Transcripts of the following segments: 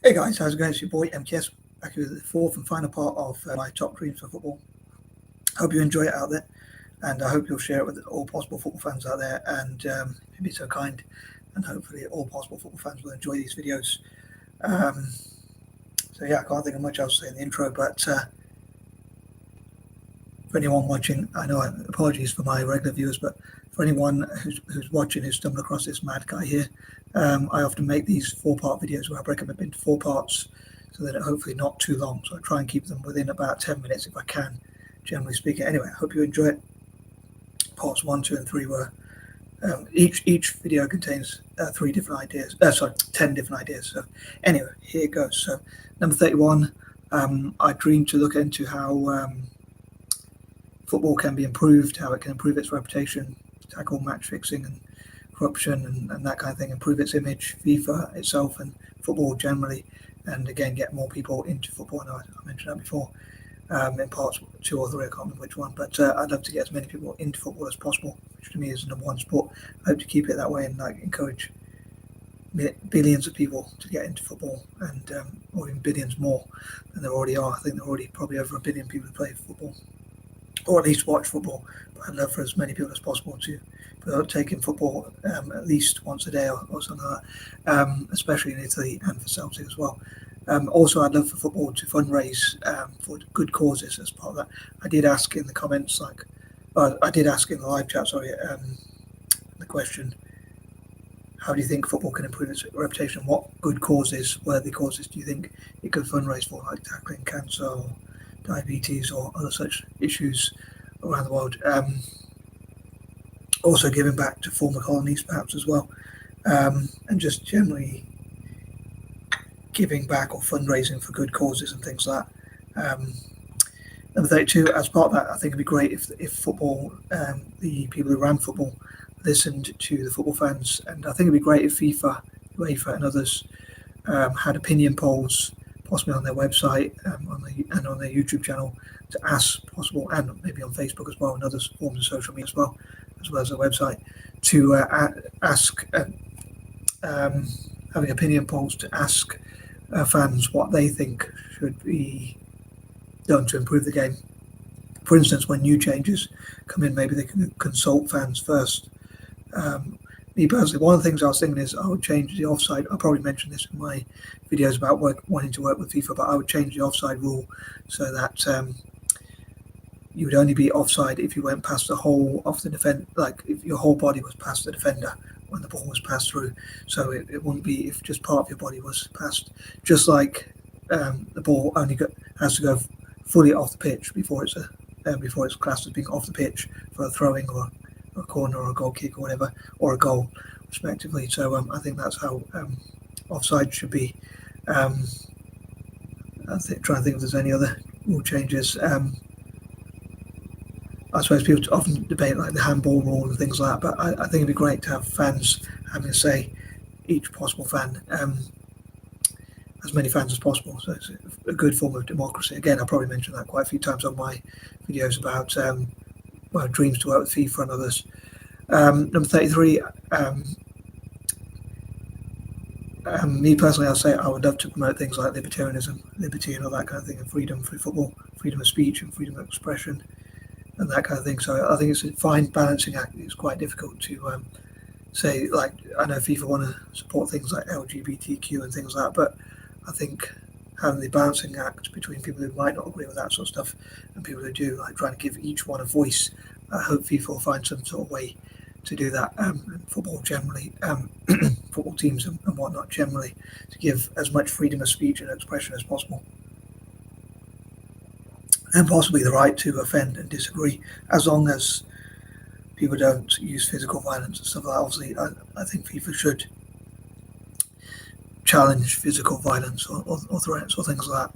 Hey guys, how's it going? It's your boy MTS back with the fourth and final part of my top dreams for football. Hope you enjoy it out there, and I hope you'll share it with all possible football fans out there, and be so kind, and hopefully all possible football fans will enjoy these videos. Um, so yeah, I can't think of much else to say in the intro, but for anyone watching, I know apologies for my regular viewers, but for anyone who's watching who's stumbled across this mad guy here, I often make these 4-part videos where I break them up into 4 parts so that they're hopefully not too long. So I try and keep them within about 10 minutes if I can, generally speaking. Anyway, I hope you enjoy it. Parts 1, 2, and 3 were each video contains 3 different ideas. 10 different ideas. So anyway, here it goes. So number 31, I dream to look into how football can be improved, how it can improve its reputation, tackle match fixing and corruption and that kind of thing, improve its image, FIFA itself and football generally, and again get more people into football. I know I mentioned that before in parts 2 or 3, I can't remember which one, but I'd love to get as many people into football as possible, which to me is the number one sport. I hope to keep it that way and encourage billions of people to get into football, and or even billions more than there already are. I think there are already probably over 1 billion people who play football, or at least watch football. But I'd love for as many people as possible to take in football at least once a day or something like that, especially in Italy and for Celtic as well. Also, I'd love for football to fundraise for good causes as part of that. I did ask in the comments, I did ask in the live chat, the question, how do you think football can improve its reputation? What good causes, worthy causes do you think it could fundraise for, like tackling cancer or diabetes or other such issues around the world? Also giving back to former colonies perhaps as well, and just generally giving back or fundraising for good causes and things like that. Number 32, as part of that, I think it'd be great if football, the people who ran football, listened to the football fans, and I think it'd be great if FIFA, UEFA, and others had opinion polls, possibly on their website and on their YouTube channel, to ask possible, and maybe on Facebook as well, and other forms of social media as well as their website, to ask, having opinion polls to ask fans what they think should be done to improve the game. For instance, when new changes come in, maybe they can consult fans first. Me personally, one of the things I was thinking is I would change the offside. I probably mentioned this in my videos about wanting to work with FIFA, but I would change the offside rule so that you would only be offside if you went past the whole of the defender, like if your whole body was past the defender when the ball was passed through. So it wouldn't be if just part of your body was passed. Just like the ball only has to go fully off the pitch before it's classed as being off the pitch for a throwing or a corner or a goal kick or whatever, or a goal, respectively. So I think that's how offside should be. I'm trying to think if there's any other rule changes. I suppose people often debate like the handball rule and things like that, but I think it'd be great to have fans having a say, each possible fan, as many fans as possible. So it's a good form of democracy. Again, I probably mentioned that quite a few times on my videos about dreams to work with FIFA and others. Number 33, me personally, I'll say I would love to promote things like libertarianism, liberty and all that kind of thing, and freedom through football, freedom of speech and freedom of expression and that kind of thing. So I think it's a fine balancing act. It's quite difficult to say, like, I know FIFA want to support things like LGBTQ and things like that, but I think having the balancing act between people who might not agree with that sort of stuff and people who do, like trying to give each one a voice, I hope FIFA will find some sort of way to do that, and football generally, football teams and whatnot generally, to give as much freedom of speech and expression as possible, and possibly the right to offend and disagree, as long as people don't use physical violence and stuff like that. Obviously, I think FIFA should challenge physical violence or threats or things like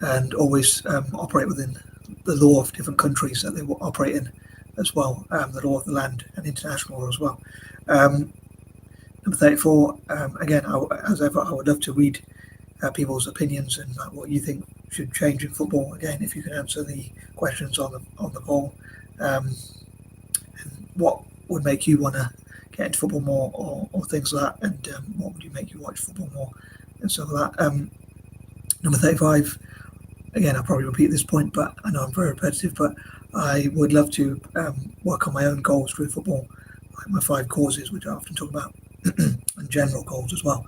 that, and always operate within the law of different countries that they will operate in as well, the law of the land and international law as well. Number 34, again, as ever, I would love to read people's opinions and what you think should change in football. Again, if you can answer the questions on the poll, and what would make you want to get into football more, or things like that, and what would you make you watch football more, and stuff like that. Number 35, again, I'll probably repeat this point, but I know I'm very repetitive, but I would love to work on my own goals through football, like my 5 causes, which I often talk about, and general goals as well.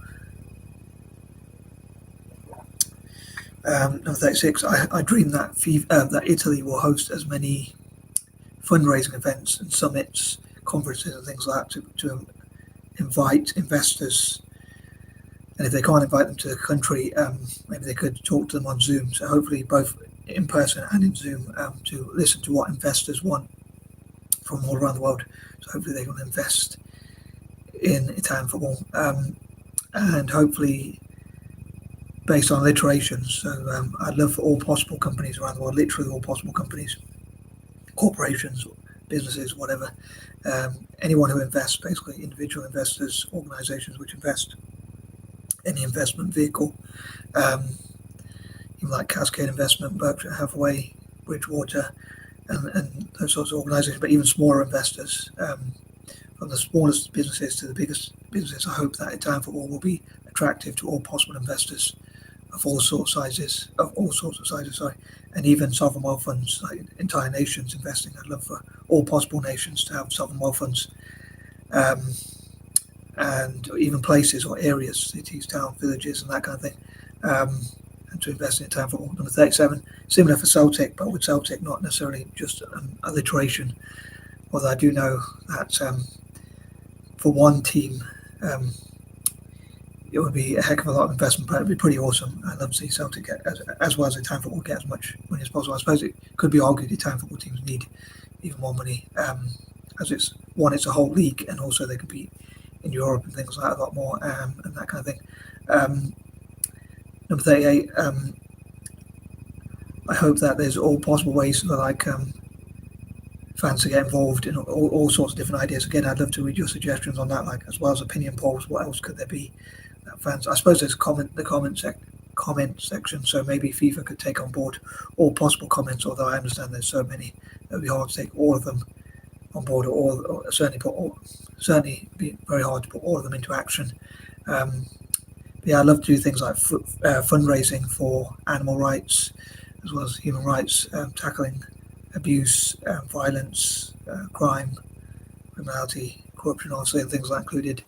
Number 36, I dream that that Italy will host as many fundraising events and summits, conferences and things like that to invite investors. And if they can't invite them to the country, maybe they could talk to them on Zoom. So hopefully both in person and in Zoom to listen to what investors want from all around the world. So hopefully they can invest in Italian football, and hopefully based on alliterations. So I'd love for all possible companies around the world, literally all possible companies, corporations, businesses, whatever, anyone who invests, basically individual investors, organizations which invest, any investment vehicle, even like Cascade Investment, Berkshire Hathaway, Bridgewater, and those sorts of organizations, but even smaller investors, from the smallest businesses to the biggest businesses. I hope that Italian football will be attractive to all possible investors of all sorts of sizes, and even sovereign wealth funds, like entire nations investing. I'd love for all possible nations to have sovereign wealth funds, and even places or areas, cities, towns, villages, and that kind of thing, and to invest in Italian football. Number 37, similar for Celtic, but with Celtic not necessarily just an alliteration, although I do know that for one team, it would be a heck of a lot of investment, but it'd be pretty awesome. I'd love to see Celtic get, as well as Italian football, get as much money as possible. I suppose it could be argued Italian football teams need even more money, as it's a whole league, and also they compete in Europe and things like that a lot more, and that kind of thing. Number 38, I hope that there's all possible ways for fans to get involved in all sorts of different ideas. Again, I'd love to read your suggestions on that, like as well as opinion polls. What else could there be that fans? I suppose there's the comment section, so maybe FIFA could take on board all possible comments. Although I understand there's so many, it would be hard to take all of them on board, or certainly be very hard to put all of them into action. Yeah, I'd love to do things like fundraising for animal rights as well as human rights, tackling abuse, violence, crime, criminality, corruption, also things like included,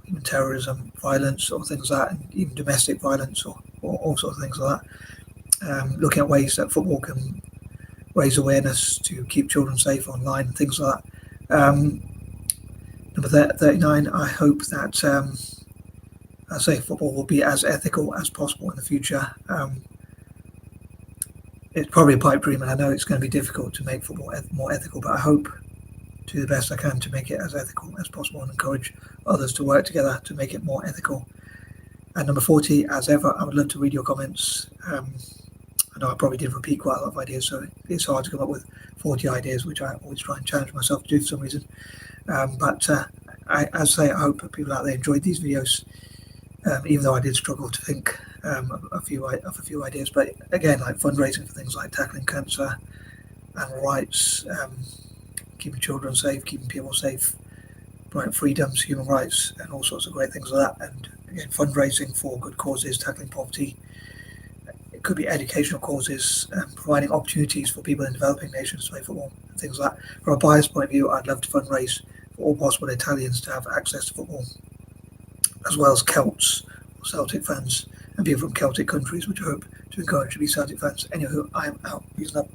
even terrorism, violence, or things like that, and even domestic violence, or all sorts of things like that. Looking at ways that football can raise awareness to keep children safe online, and things like that. Number 39, I hope that I say football will be as ethical as possible in the future. It's probably a pipe dream, and I know it's going to be difficult to make football more ethical, but I hope to do the best I can to make it as ethical as possible and encourage others to work together to make it more ethical. And number 40, as ever, I would love to read your comments. I know I probably did repeat quite a lot of ideas, so it's hard to come up with 40 ideas, which I always try and challenge myself to do for some reason. But I hope people out there enjoyed these videos, even though I did struggle to think of a few ideas. But again, like fundraising for things like tackling cancer, animal rights, keeping children safe, keeping people safe, promoting freedoms, human rights, and all sorts of great things like that. And again, fundraising for good causes, tackling poverty. It could be educational causes, providing opportunities for people in developing nations to play football, and things like that. From a bias point of view, I'd love to fundraise for all possible Italians to have access to football, as well as Celts or Celtic fans and people from Celtic countries, which I hope to encourage to be Celtic fans. Anywho, I am out. Peace and love.